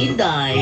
Inday.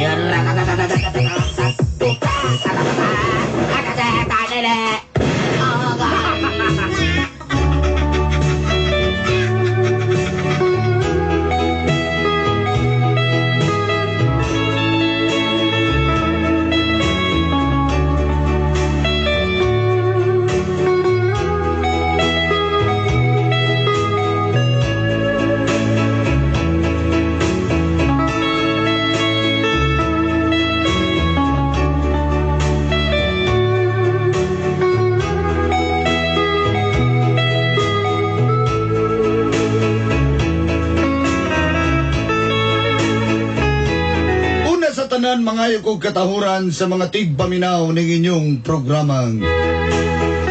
Mga kong katahuran sa mga tigpaminaw ng inyong programang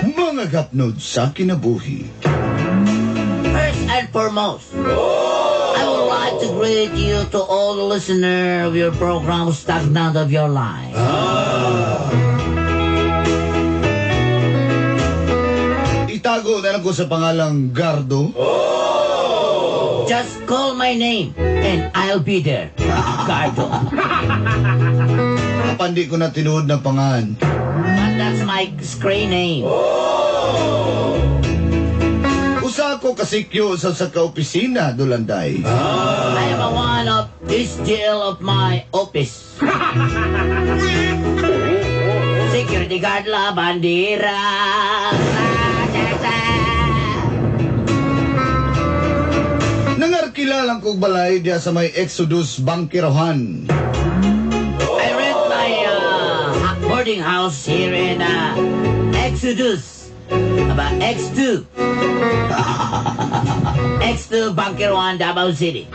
Mga Gapnod sa Kinabuhi. First and foremost, I would like to greet you to all the listener of your program Stagnant of Your Life. Itago na lang ko sa pangalang Gardo. Just call my name and I'll be there. Gardo. Kapandi ko na tinuod na pangalan. But that's my screen name. Usa ko kasikyo sa ka-opisina, Dolanday. I am a one of this jail of my office. Security guard la bandera. Nangarkilalang kong balay diya sa may Exodus Bangkirahan. I rent my boarding house here in Exodus. About X2. X2 Bangkirahan, Davao City.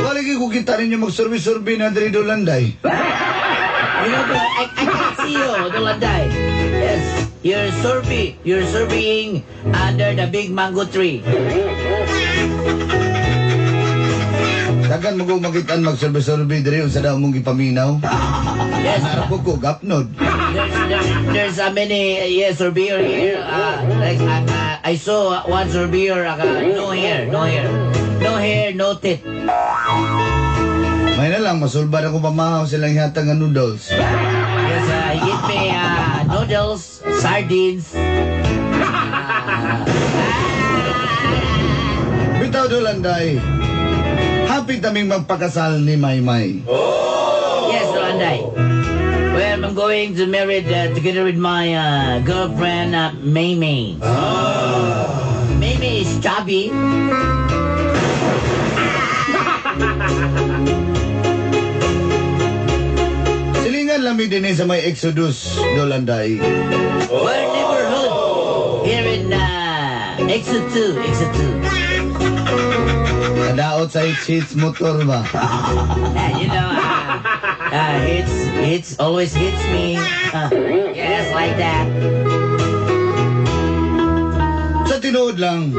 Waligi ko kita ninyo mag-survey-survey na diri Dolanday. You know, I can't see you, Dolanday. Yes, you're surveying under the big mango tree. Dagan mo magitan mag-survey-survey diri sa daw mong gipaminaw. Yes, Narap ko gapnod. there's a many surveyor here. Like I saw one surveyor. No hair, no teeth. May na lang, masulba na ko pamahaw silang hatang nga noodles. Yes, he gave me noodles, sardines. Bitaw Dolanday, happy taming magpakasal ni Maymay. Yes, Dolanday. Well, I'm going to marry together with my girlfriend, Maymay. Maymay is chubby. Silingan lami din sa may Exodus, Dolanday. Our neighborhood here in Exit 2. Kadaot sa hits motor ba? You know, hits always hits me. Yes, like that. Sa tinuod lang,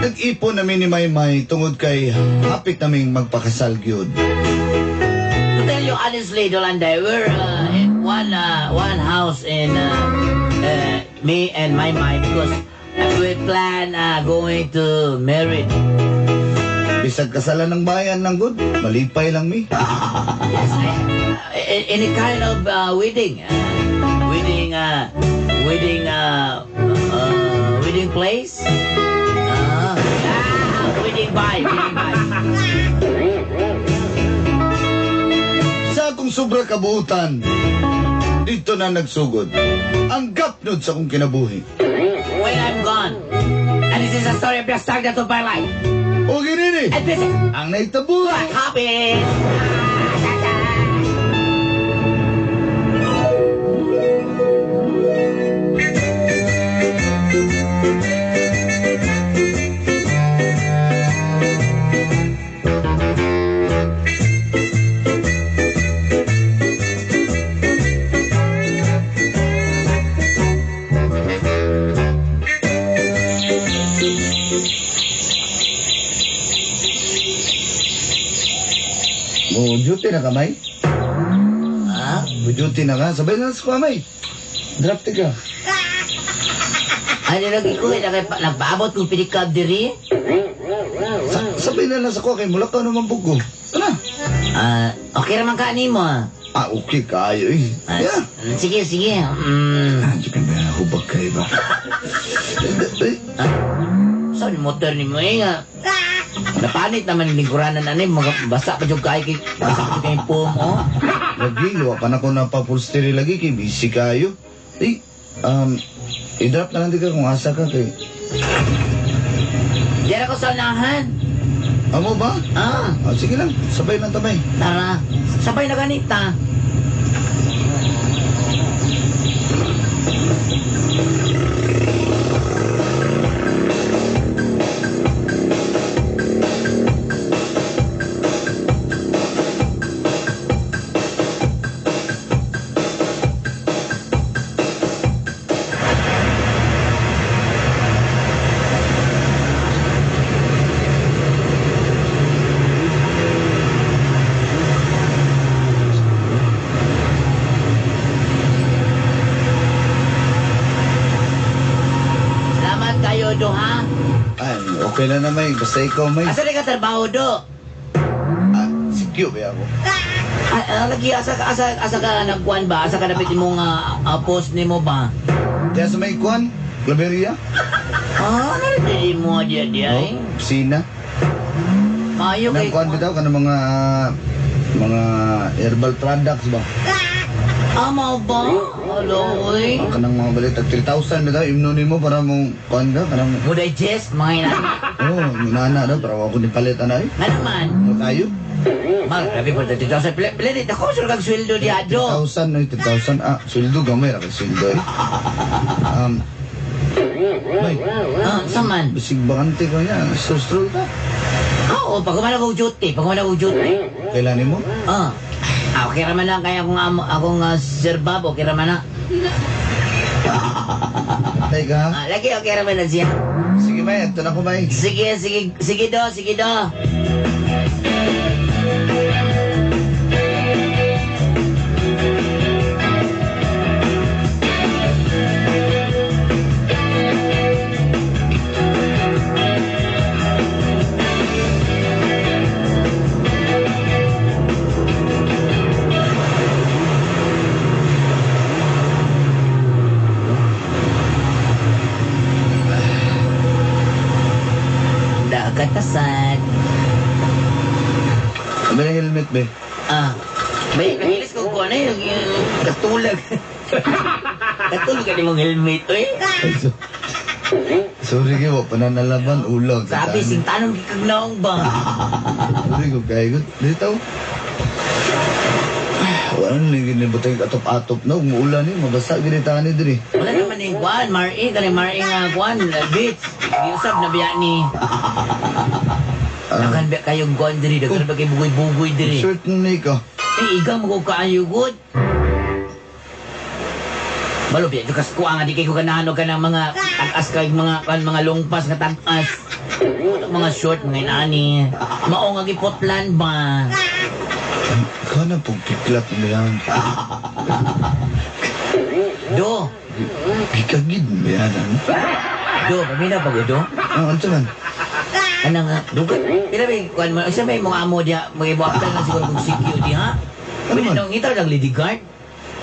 nag-ipon namin ni Maymay tungod kay hapit naming magpakasal gyud. To tell you honestly, Dolanday, we're in one house in me and my mind because we plan going to marry. Bisag kasalan ng bayan ng good, malipay lang mi. Yes, in a kind of wedding place. Wedding bye. Sa akong sobra kabuutan, dito na nagsugod ang gapnod sa akong kinabuhi. When I'm gone, and this is a story of the stagnant of my life. O ginini, And this is ang naitabuhi. happy. Mo duty na kamay? Ha? Mo duty na ka? Sabay na sa kamay. Draft ka. Ano lagi ko, nagpaabot kong pinikab diri. Sabay na lang sa ko, kay mula ka naman bugo. Ano? Okay naman ka ni mo. Okay, kayo eh. Yeah. Sige. Hindi ka na hubag kayo ba? Saan yung motor ni mo nga? Napanit naman yung lingkuranan na basa pa yung kayo basa pa yung pom, oh. Lagi, luwa pa na ko na pa-pulstery lagi, kay busy kayo. I-drop na lang di ka kung asa ka kay... Diyan ako sa unahan. Amo ba? Sige lang, sabay lang tabay. Tara, sabay na ganita. Salamat kayo, Do, ha? Ay, okay na naman, basta ikaw may... Asa na ka trabaho, Do? Si Q ba ako? Lagi, asa ka nagkuhan ba? Asa ka napit mong post ni mo ba? Diyan sa may kuhan, Claveria? Narinig mo dia eh. Sina? Mayo kay... Nang kuhan bitaw ka ng mga herbal products ba? Mo ba? Hello, oy. Kanang mga balitag 3,000 bitaw, imnunin mo para mong kuhan ka, kanang... Mo digest, mga inani. Minana daw, para ako nipalitan na eh. Nga naman. Ano tayo? Mag, grabe po, 30,000. Pilit ako, sure kag sweldo di Ado. 3,000, 3,000. Sweldo gamay, rakay sweldo eh. May, Saman. bisig bakante ko niya, stroll ka. Oo, pag kumana ko duty. Kailanin mo? Okay raman lang kaya akong Sir Bob, okay raman na. Patay ka ha? Lagi okay raman na siya. Sige may, ito na ko may. Sige do. Katasan. Ano na helmet be? May nahilis ko ano yung katulag. Katulog ka ni mong helmet, oy. Sorry kayo, pananalaban, ulag. Sabi, sing tanong kikagnaong ba? Sorry ko, kaya ko. Dito. Wala na lang ginibutay atop-atop na. Umuulan eh, mabasa ginitahan ni Diri. Wala naman yung kwan, Marie nga kwan, bitch. Iusap na biya ni... Nakan biya kayong kwan diri, dagan ba kayo bugoy-bugoy diri. Short na ka. Igang mo ko kaayo good. Malo biya, dukas ko nga, di kayo kanahanog ka ng mga tagas kay mga longpas nga tagas. Mga short, mga inani. Mao nga gipotlan ba? Ikaw na pong kiklat mo yan. Do, Kikagid mo yan. do, pamina pa do? Ano man? Ano nga, dugat. Pinabi, kuhan mo, isa may mga amo diya, mag-ibuaktan nga siguro kung security, ha? Kami Ano man? nang ngitaw ng lady guard.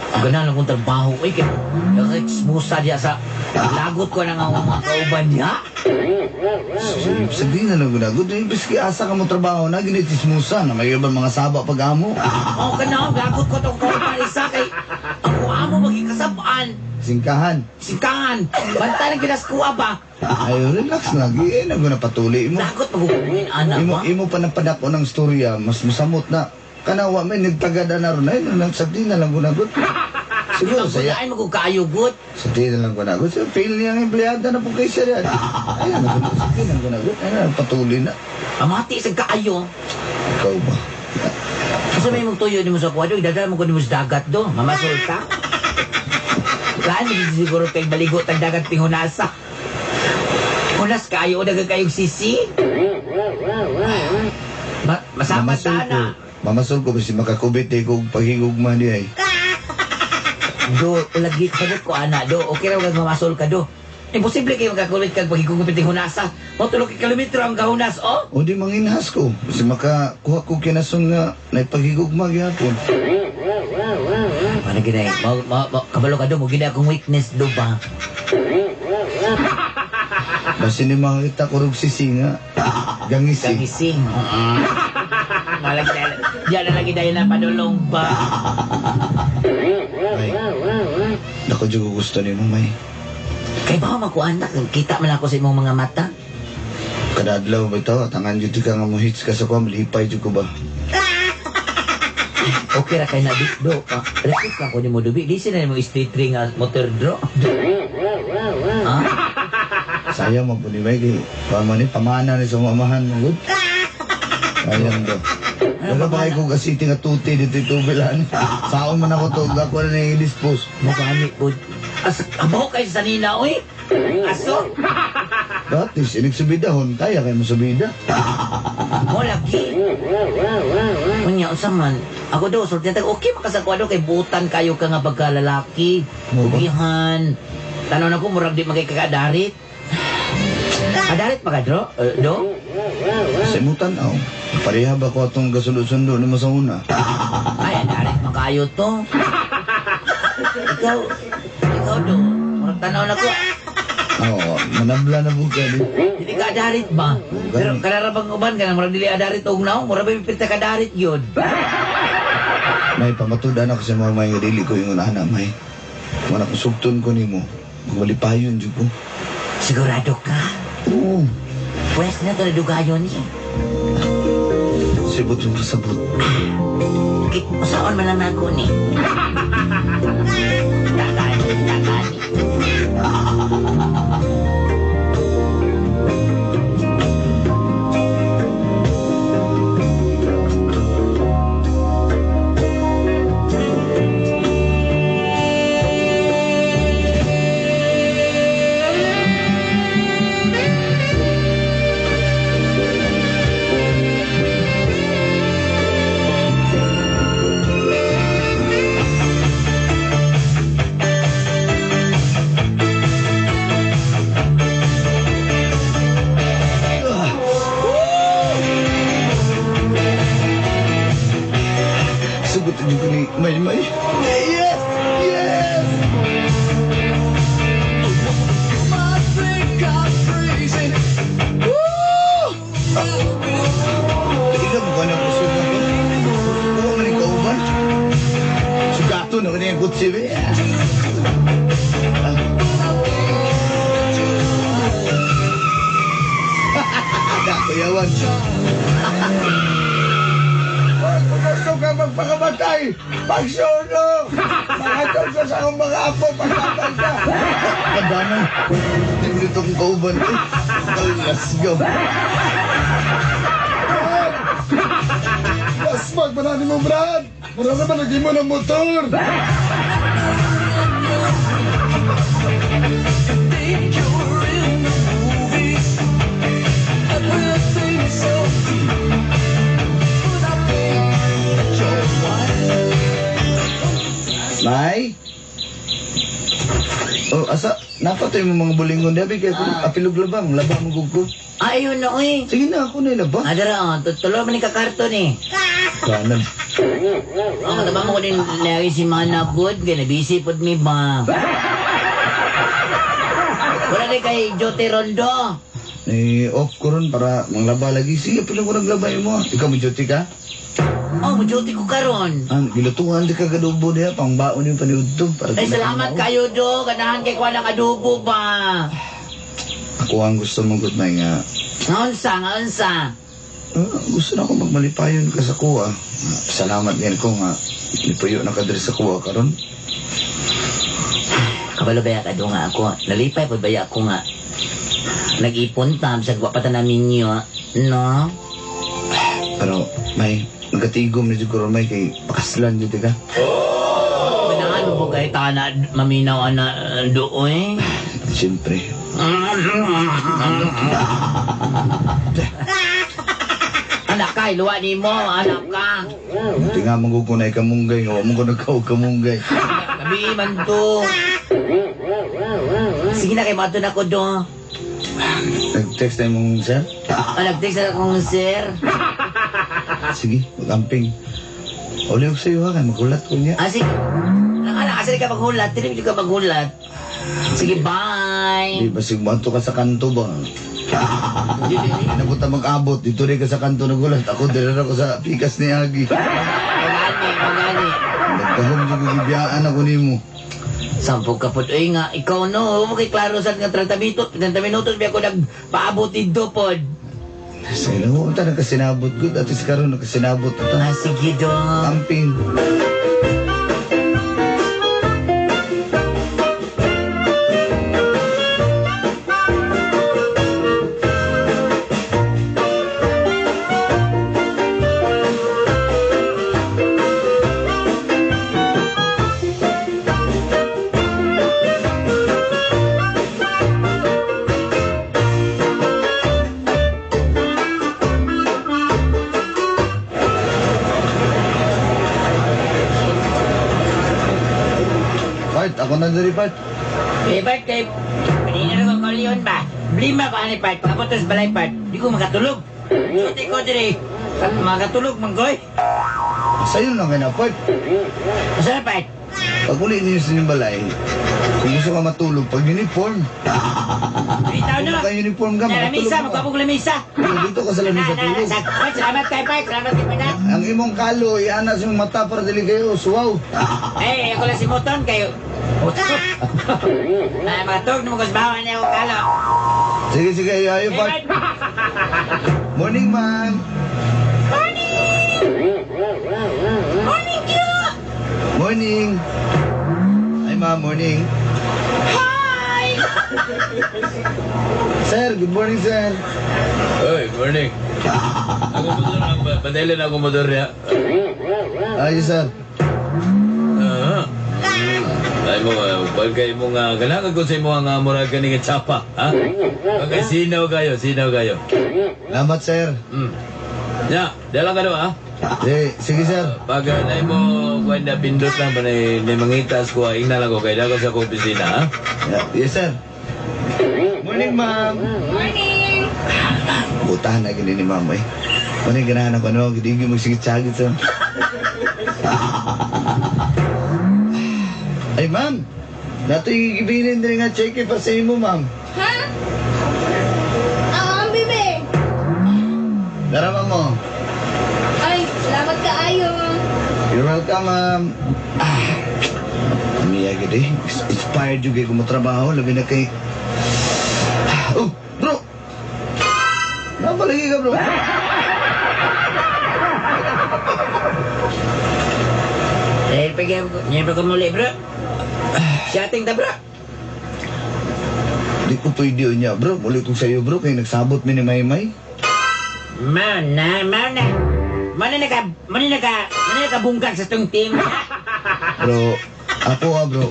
Ganahan akong trabaho, eh, kaya nakitsmusa diya sa lagot ko na nga mga kauban diya. Sabihin na lang gunagod. Biski asa ka mo trabaho na, ginitismusa na may ibang mga saba pag-amo. Oo, kana, lagot ko itong kauban isa kay ako amo magkikasabaan. Singkahan. Singkahan, banta ng kinaskuha ba? Ay, relax lagi. Eh, patuloy mo. Lagot magkukunin, anak ba? Imo pa napadako ng storya, mas masamot na. Kanawa may nagtagada na ron. Ay, nagsabdi na lang gunagot. Siguro saya. Ay, magkukaayogot. Sabdi na lang gunagot. So, fail niyang empleyada na po kayo siya. Ay, sabdi na gunagot. Ay, patuloy na. Amati sa kaayo. Ikaw ba? Kasi may mong tuyo ni mo sa kwadro, idadala mo ko ni mo sa dagat do, mamasol ka. Kaan, hindi siguro kay baligot ang dagat pingunasa. Unas kayo, dagang kayong sisi. Masama sana. Mamasol ko kasi makakubit eh kung paghigugma niya eh. Do, lagi sagot ko, ana, do. Okay raw kag mamasol ka, do. Imposible kayo magkakulit kag pagigugupit ng hunasa. Mo tulo ka kilometro ang gahunas, oh? O di manginhas ko. Kasi makakuha ko kinason nga naipagigugma gyapon. Ano gina, kabalo ka, do. Mo gina akong weakness, do ba? Basi ni makita ko rog sisi nga. Gangisi. Gising. Malagi na, diyan na lagi dahil na padulong ba? Ay, ako juga gusto ni mo, May. Kay ba makuan na, kita man ako sa imong mga mata. Kadadlaw ba ito? Tangan dito ka nga mo hits ka sa kwa, malipay dito ko ba? Okay ra kay na do. Repeat ka ko ni mo dubi. Di sila mo street ring motor draw. Ha? Sayang mo po ni May. Pamana ni sa mamahan mo. Good? Sayang do. Wala ba kayo kong kasiti nga tuti dito itubilan? Saon man ako to, ako na i-dispose. Magani po. Abaho kayo sa nina, oy. Aso. Dati, sinigsubidahon, kaya kayo mo subida. Mo lagi. Kunya, usaman. Ako daw, sulti na okay makasakwa daw kay butan kayo ka nga pagkalalaki. Ugihan. Tanaw na ko, murag di magkakadarit. Kadarit pa ka, do? Sa imutan, pareha ba ko itong kasundo-sundo na sa una? Ay, adarit pa kayo to. Ikaw, do. Murag tanaw na ko. Oo, manabla na po ka din. Hindi ka adarit ba? Pero kararabang uban ka na, murag dili adarit og naw, murag ba pipirta ka adarit yun. May pamatudan ako sa mga may dili ko yung anak, May. Kung nakusugton ko ni mo, malipayon dyan ko. Sigurado ka? Oo. Pwes na to na dugayon niya. Sibot yung kasabot. Usaon man lang ako ni. Takani. Sibot yung ko ni May. Yes! Yes! Ikaw mo ba na kusog na ko? Huwag man ikaw ba? Sugato na ka na yung kutsi ba? Kuyawan. Kung gusto ka magpakamatay, pagsuno! Makatog ka sa akong mga apo, pagkatay ka! Kadamay, hindi itong kauban ko. Let's go. Basmag, manani mo, Brad! Mura naman, naging mo ng motor! May? Oh, asa? Napatay mo mga bulingon. Dabi kaya kung apilog labang. Labang mo gugo. Ayun na, oy. Sige na, ako na ilaba. Adara, tulo man ni kakarton eh. Kanan. Mataba mo ko din lagi si Mana Good. Kaya busy po mi ba? Wala din kay Jote Rondo. Off ko ron para manglaba lagi. Sige, pala ko naglabay mo. Ikaw mo duty ka? Oh, majuti ko karon. Gilutuhan di ka gadubo niya. Pangbaon yung paniud to. Ay, salamat kayo, do. Ganahan kay kwa ng adobo ba? Ako ang gusto mong good may nga. Ngaunsa. Gusto na ako magmalipayon ka sa kuha. Salamat yan ko nga. Lipayo na kadiri sa kuha karon. Kabalo baya ka do nga ako. Nalipay pa baya ako nga. Nag-ipon tam sa gwapatan namin nyo. No? Pero may nagatigom na dito karon may kay pakaslan dito ka. Pinangan mo po kay Tana maminaw na doon. Siyempre. Anak ka, iluwa ni mo, anak ka. Buti nga mong kukunay kamunggay. Huwag mo ko nagkaw kamunggay. gabi man to. Sige na, kay mato na ko do. Nag-text na mong sir? Nag-text na akong sir. Sige, mag-amping. Uli ko sa'yo ha, kaya magulat ko niya. Sige. Nakala ka maghulat. Tinipid ka maghulat. Sige, bye. Di ba sigmanto ka sa kanto ba? Nabuta mag-abot, dito rin ka sa kanto nagulat. Ako, dinara ko sa pikas ni Agi. Magani. Nagkahom yung bibiyaan ako ni mo. Sampog ka po. Uy nga, ikaw no. Huwag mo kay klaro sa 30 minutos. 30 minutos, biya ko nagpaabot dito po. Sa ilang mo, ito nagkasinabot ko. At is karoon nagkasinabot ito. Sige dong. Amping. Part, ako na dari part. Bart, kay... Kanina na ko leon ba? Blima ko ani part. Pagkapuntos balay part. Di ko makatulog. Suti ko dire. Makatulog, manggoy. Sa'yo lang kayo na part. Masarap part. Pag uli niyo sa inyong balay, kung gusto ka matulog, pag uniform. Bitaw Kung na. naka-uniform ka, Sa lamisa, makatulog ka. magkabog lamisa. Dito ka sa lamisa tulog. Salamat kay Park. Salamat kay Padat. Ang imong kalo, iana sa imong mata para dili kayo, suwaw. Eh, ako lang si Moton kayo. Moton. Ay, matog na magkasbawan niya ako kalo. Sige, sige, ayo part. Morning, ma'am. Morning, cute! Morning. Ay, ma'am, morning. Hi! Sir, good morning, sir. Oy, morning. Ako motor, padalan ako motor niya. Ayos, sir. Ay mo, pagkay mo nga, kailangan ko sa mo nga murag ka nga tsapa, ha? Pagkay sinaw kayo. Salamat, sir. Ya, dalang ka ha? Sige, sir. Pag na mo, kung na pindot lang ba na mangitas ko, ing na lang ko, kaya ko sa opisina, ha? Yes, sir. Morning, ma'am. Morning! Butahan na gini ni ma'am, eh. Morning, ganahan ako, no? Gidigyo magsigit-sagit, sir. Ay, ma'am. Nato yung ibilin din nga check pa sa imo, ma'am. Ha? Ang bibi. Darama mo. Ay, salamat ka ayo. You're welcome, ma'am. Umiya gid eh. Inspired yung kay kumatrabaho. Labi na kay... Oh, bro! Napalagi ka, bro. Ngayon pa ko muli, bro. Siya ating bro. Di ko pwede niya, bro. Muli ko sa'yo, bro. Kaya nagsabot mi ni Maymay. Mana nakabungkag sa tong team. Bro, ako bro.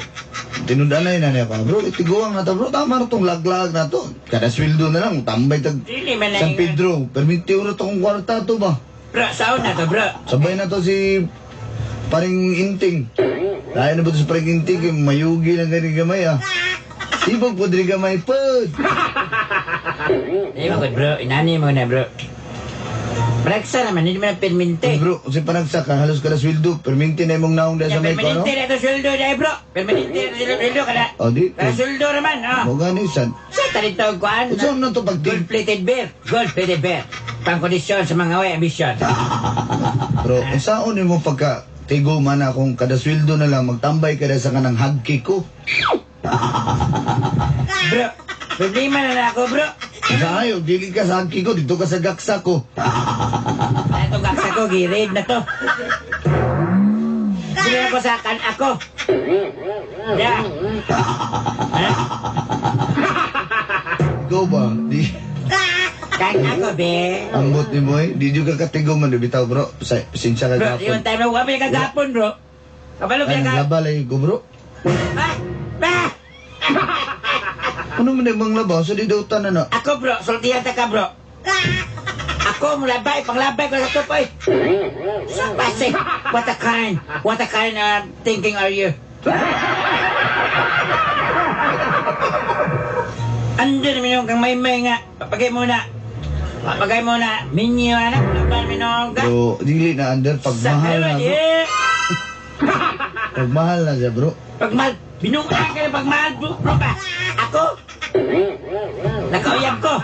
Tinudanay na niya pa. Bro, itiguang na to, bro. Tama na tong laglag na to. Kada sweldo na lang. Tambay tag Dili man San lang. Pedro. Permitiw na to kung kwarta to ba? Bro, saan na to, bro? Sabay na to si paring inting. Dahil na ba to sa paring inting? Kaya mayugi lang ganyan gamay ah. Sibog po din gamay po. Eh, magod, bro. Inani mo na, bro. Braksa naman, hindi mo na perminte. Bro, kasi panagsaka, halos kada sweldo. Perminti na imong naong dahil sa may ko, no? Permanente na ito sweldo dahil, bro. Permanente na ito sweldo kada. O, di. Kada sweldo naman, oh. Mo gani, san? Sa talito kuan. Kung saan na to pag Gold-plated beer. Gold-plated beer. Pangkondisyon sa mga way ambisyon. Bro, saan mo pagka tigo man akong kada sweldo na lang magtambay kada sa kanang hagki ko? Bro, problema na na ako, bro. Sa ayaw, dili ka sa hagki ko, dito ka sa gaksa ko. Itong gaksa ko, girid na to. Sige ako sa kan ako. Yeah. Ano? Ikaw ba? Di, Kan ako, be. ambot ni mo eh. Di juga katigo man, bitaw bro. Pasensya ka Bro, gapon. yung time na huwag may kagapon, bro. Kapalo Ay, ka. naglabalay ko bro. Ba? Ba? Ano man yung mga labaw? Sa di daw tanan na. Ako, bro. Sultihan ta ka, bro. Ako, mulabay. Panglabay ko sa tupoy. Sa pase. What a kind thinking are you? Ando naman yung kang may nga. Papagay muna. Papagay muna. Minyo, anak. Laban, minong ka. Bro, dili na under. Pagmahal na, bro. Pagmahal na siya, bro. Pagmahal. Binungaan ka ng pagmahal, bro ba? Ako? Nakauyab ko.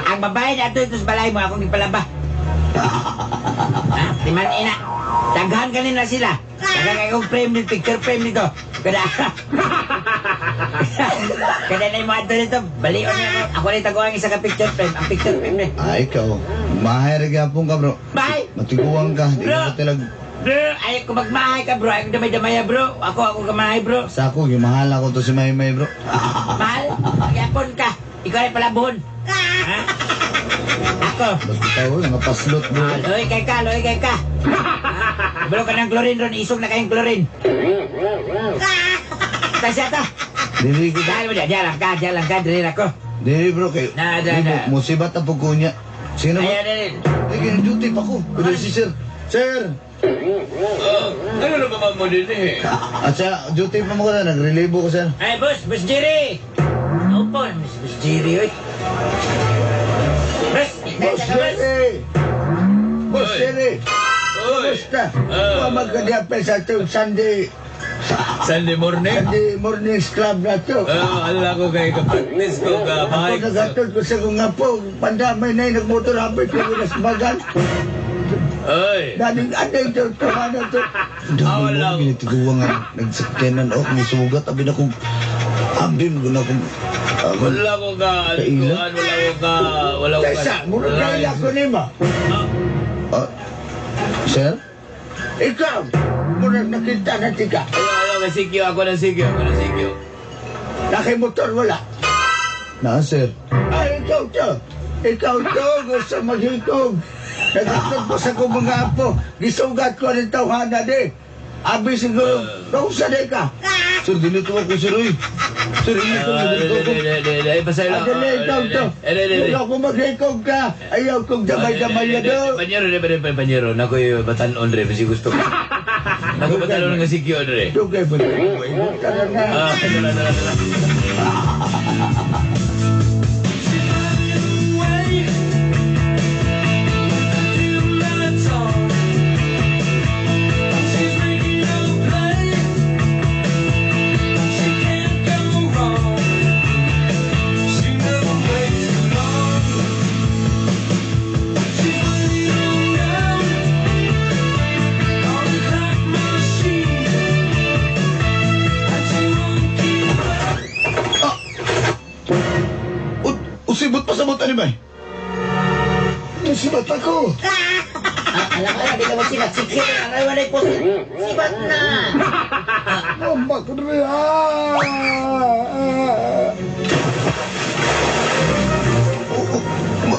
Ang babae na ito sa balay mo, akong ipalaba. Ha? Timan ina. Daghan ka nila sila. Daghan ka yung frame nito, picture frame nito. Kada. Kada na yung mga ito nito. Balion niya ako. Ako rin taguan isa ka picture frame. Ang picture frame niya. Ikaw. Mahay rin ka, bro. Bye! Matiguang ka. Di Bro. ka tilag. Bro, ayaw ko magmahay ka, bro. Ayaw ko damay-damaya, bro. Ako kamahay, bro. Sa ako, gimahal ako to si Maymay, bro. Mahal, magyapon ka. Ikaw ay palabon. Ha? Ako. Ba't ikaw, nga paslot, bro. Loy kay ka, loy kay ka. Bro ka ng chlorine ron, isog na kayong chlorine. Tasya ta. Dili ko. Dahil mo diyan lang ka, dili ako. Dili, bro, kay... Na. Musibat ang pagkunya. Sino ba? Ayan na rin. Ay, gina-duty pa ko. Kuda si sir. Sir! Ano na ba mo din eh? At sa duty pa mo ko na, nag-relibo ko, sir. Ay, boss Jerry. Opo, boss Jerry, oy. Boss, Boss Jerry! Boss Oy. Jerry! Oy! Kumusta? Magkadiapay sa itong Sunday Sunday morning? morning's club na ito. Ala ko kay kapatnis ko ka, Ako Mike. nagatod ko sa kong nga po, pandamay na yung nagmotor habit ko na smagan. Oy! Daning anay ito, ano ito. Wala ko. Ginitiguwa nga, nagsakyanan ako, may sugat, abin akong, abin ko na akong, Wala ko ka, alikuan, wala ko ka. Tesa, murag kaya ko ni ma. Sir? Ikaw, murag nakita na tika. Ano, sikyo, ako ng sikyo. Nakimotor wala. Na, sir? Ay, ikaw to. Ikaw to, gusto maghikog. Nagatod ko sa kong mga apo. Gisugat ko ng tawhana di. Abi siguro, nausa di ka. Sir, dinito ako, sir, uy. Sir, dinito ako. Pasay lang. Adali, ikaw to. Wala ko maghikog ka. Ayaw kong damay-damay na do. Panyero, nako'y batanon rin, kasi gusto ko. Nako'y batanon nga sikyo rin. Dugay mo na. Tara na. Dala. Usibot pa sa buta ni Bay. Usibot ako. Alam ka na, di ka mo sibat. Sige na, naiwanay po. Sibat na. Mama ko rin.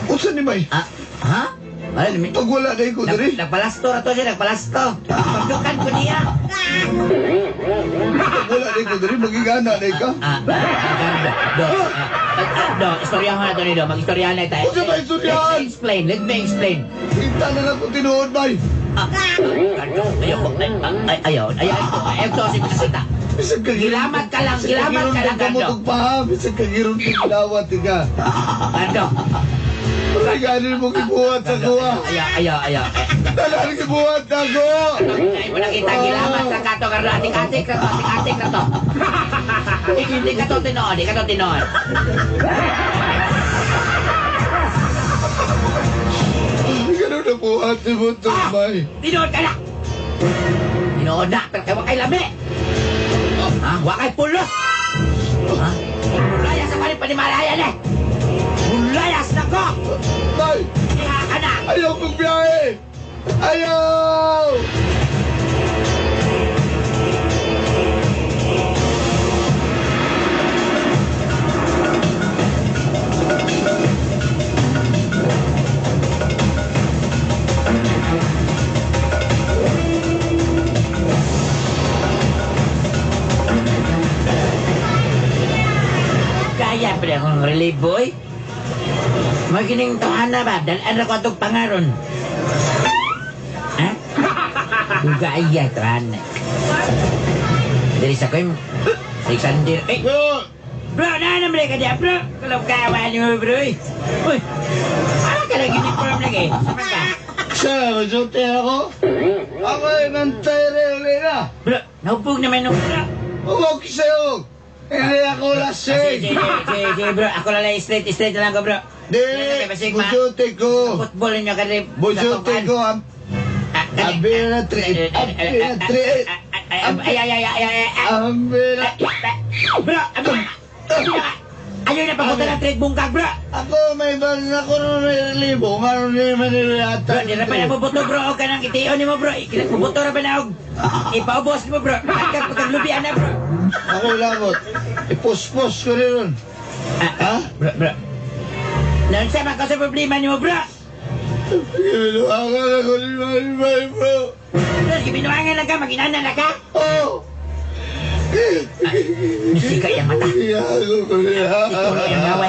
Usan ni Bay? Ha? Wala naman. Pag wala na ko diri. Nagpalasto na to siya, nagpalasto. Pagdukan ko niya. Pag wala na ko diri, magigana na ka. Do, istoryahan na to ni Do. Mag-istoryahan na tayo. Huwag ka ba istoryahan? Let me explain. Kita na lang kung tinuod, Bay. Ayaw ito si Pisita. Bisag ka Gilamat ka lang, Gando. Bisag ka girong tigilawat ka. Gando. Maganin mo kibuhat sa kuha. Ayaw. Talagang kibuhat na ko. Ay mo nakita, gilamat ka kato, karlo, atik-atik na to. Hindi ka to tinood. Ganun na buhat ni mo ito, Bay. Tinood ka na! Tinood na, pero kayo wakay lami! Ha? Wakay pulos! Ha? Mulayas sa panimalayan eh! Mulayas na ko! Bay, Iha ka na! ayaw kong biyahe. Ayaw! Kaya pa rin akong relief boy. Magining tohan na ba? Dalaan na ko itong pangaron. Ha? Duga iya, tran. Dari sa ko'y 600. Eh, Bro! bro, naanam rin ka diya, bro. Kalau kawan mo, bro. Uy, ano ka lagi uniform lagi? Sama ka? Siya, masyute ako. Ako ay nantay rin ulit na. Bro, naupog naman nung bro. Umok sa'yo. Hindi ako lasing. Sige, bro. Ako lang straight na lang ko, bro. Di, masyute ko. Football ninyo ka rin. Masyute ko. Abira 3. Abira 3. Abira. Bro, ayaw na papunta ng trade bungkag, bro. Ako may ban ako nung libo. Ngano ni manilata. Bro, di na pa na bubuto, bro. O ka nang itiyon ni mo, bro. Bubuto na pa na og. Ipaubos mo, bro. Pagkag pagkaglubian na, bro. Ako labot. Ipos-pos ko rin nun. Ha? Bro. Nansama ka sa problema ni mo, bro. Ginuangan ako ni Maymay, bro. Bro, gibinuangan lang ka. Maginana na ka. Oh! Nasika yung mata. Iyago ko niya. Ikaw yung naway.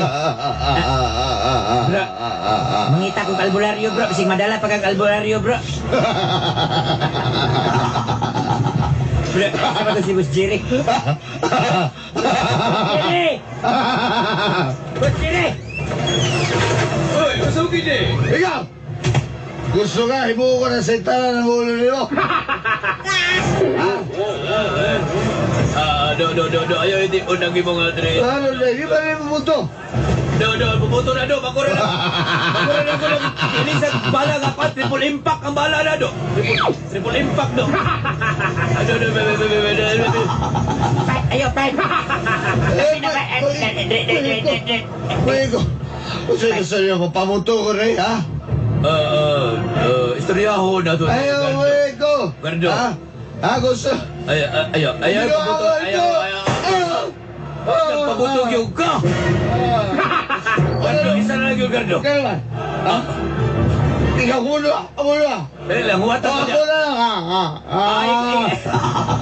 Bro, mangita ko kalbularyo, bro. Bising madala pagkag albularyo, bro. Bro, sama to si Bus Jerry. Jerry! Bus Jerry! Uy, masuk gini. Ikaw! Gusto ka, hibuko ko na sa itala ng ulo niyo. Do. Ayaw hindi unang mo nga, Dre. Ano na, di ba rin mabuto? Do, bubuto na, do. Bakura na. Bakura na ko lang. Ini sa bala nga pa. Triple impact ang bala na, do. Triple impact, do. Do. Fight! Ayaw, fight! May ko. Gusto niyo ko, pamuto ko rin, ha? Istoryaho na, do. Ayaw, may ko. Gardo. Ha, gusto? Ayaw, pabuto. Ayaw. Nagpabutog yung ka. Gardo, isa na lang yung Gardo. Kailan? Ha? Ikaw muna, Dali lang, huwatan mo Ako niya. na lang, ha?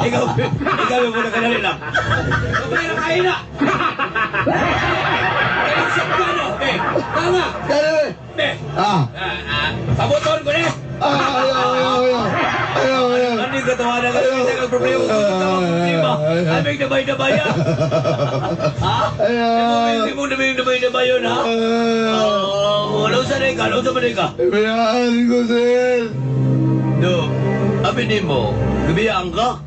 Ikaw yung muna kadali lang. Kapag na kain na. Kalisip ka, no? Tama. Kailan? Pabuton ko na. Ayaw. Ano yung katawanan ka? Isa kang problema. Problema. Aming nabay-nabay, ha? Ha? Hindi mo nabay-nabay yun, ha? Wala sa ka? Wala sa ka? Ibiyaan ko, sir. Do, abinin mo, gabiyaan ka?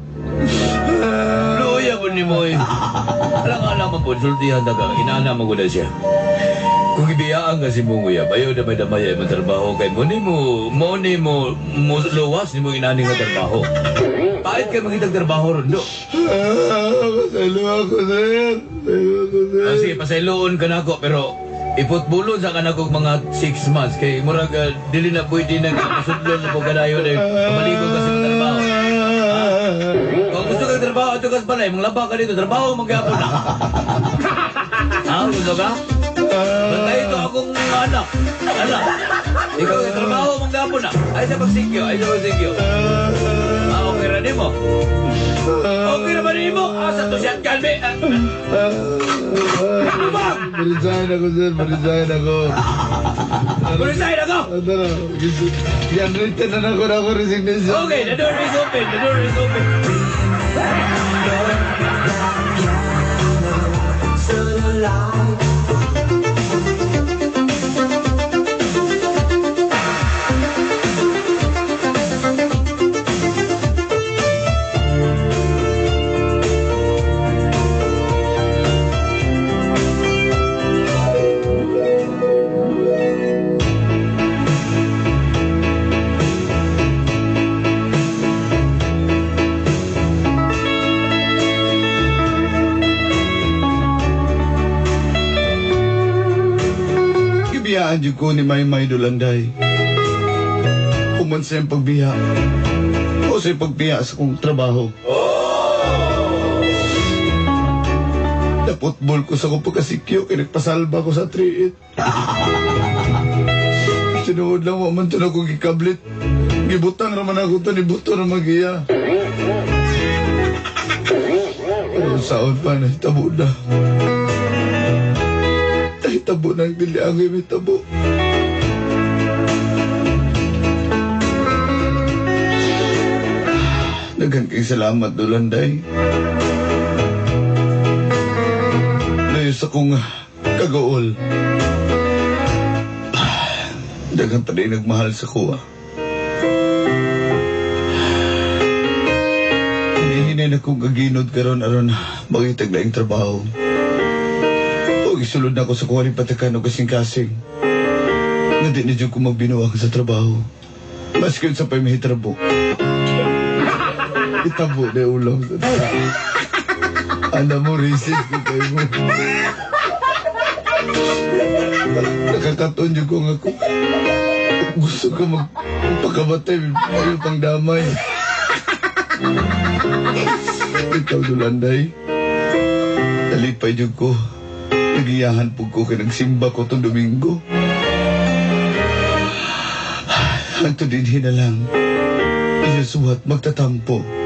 Luya ko ni mo eh. Alang po, sultihan na ka, inaana mo ko na siya. Kung ibiyaan ka si Munguya, bayo na may damaya yung trabaho kay mo, ni mo luwas, ni mo inaning nga trabaho. Pahit ka magitag trabaho ron, do. Pasalo ako, sir. Sige, pasailoon ka na ako, pero iputbulon sa kanakog mga 6 months kay murag dili na pwede na masudlon na po kadayon eh kamaligo kasi ng trabaho. Kung gusto kang trabaho ito kas balay mong laba ka dito trabaho magyapon na. Gusto ka? Bantay ito akong anak. Ikaw yung trabaho magyapon na. Ay sa pagsikyo. Okay ra mo. Okay na ba mo? Sa to siya kalbi. Ano ba? Marisign ako, sir. Marisign ako. Resign ako! Yan, written na ako na ako resignation. Okay, the door is open. Biyaan dyan ko ni Maymay Dolanday. Kuman sa iyong pagbiya. O sa iyong pagbiya sa kong trabaho. Naputbol ko sa kong pagkasikyo. Kinagpasalba ko sa 3-8. Sinuod lang mo man ito na kong gikablit. Gibutang naman ako ito ni Buto na mag-iya. Pero saon pa na hitabo na. Tabo ng dili ang may tabo. Daghang kay salamat, Dolanday. sa kong kagaol. Dagan pa rin nagmahal sa kuha. Hinihinay na kong kaginod karon aron magitag na yung trabaho. O isulod na ako sa kuha ni Patakan o kasing-kasing. Nga di na dyan ko magbinuwang sa trabaho. Maskin sa pamihitrabo. Itabo na ulam sa trabaho. Alam mo, racist ko kayo mo. Nakakaton dyan ko nga ko. Gusto ko magpakamatay. Ayaw pang damay. Ikaw dulanday. Talipay dyan ko. Nagiyahan po ko kaya nagsimba ko itong Domingo. Ang tudinhin na lang. Iyasuhat magtatampo.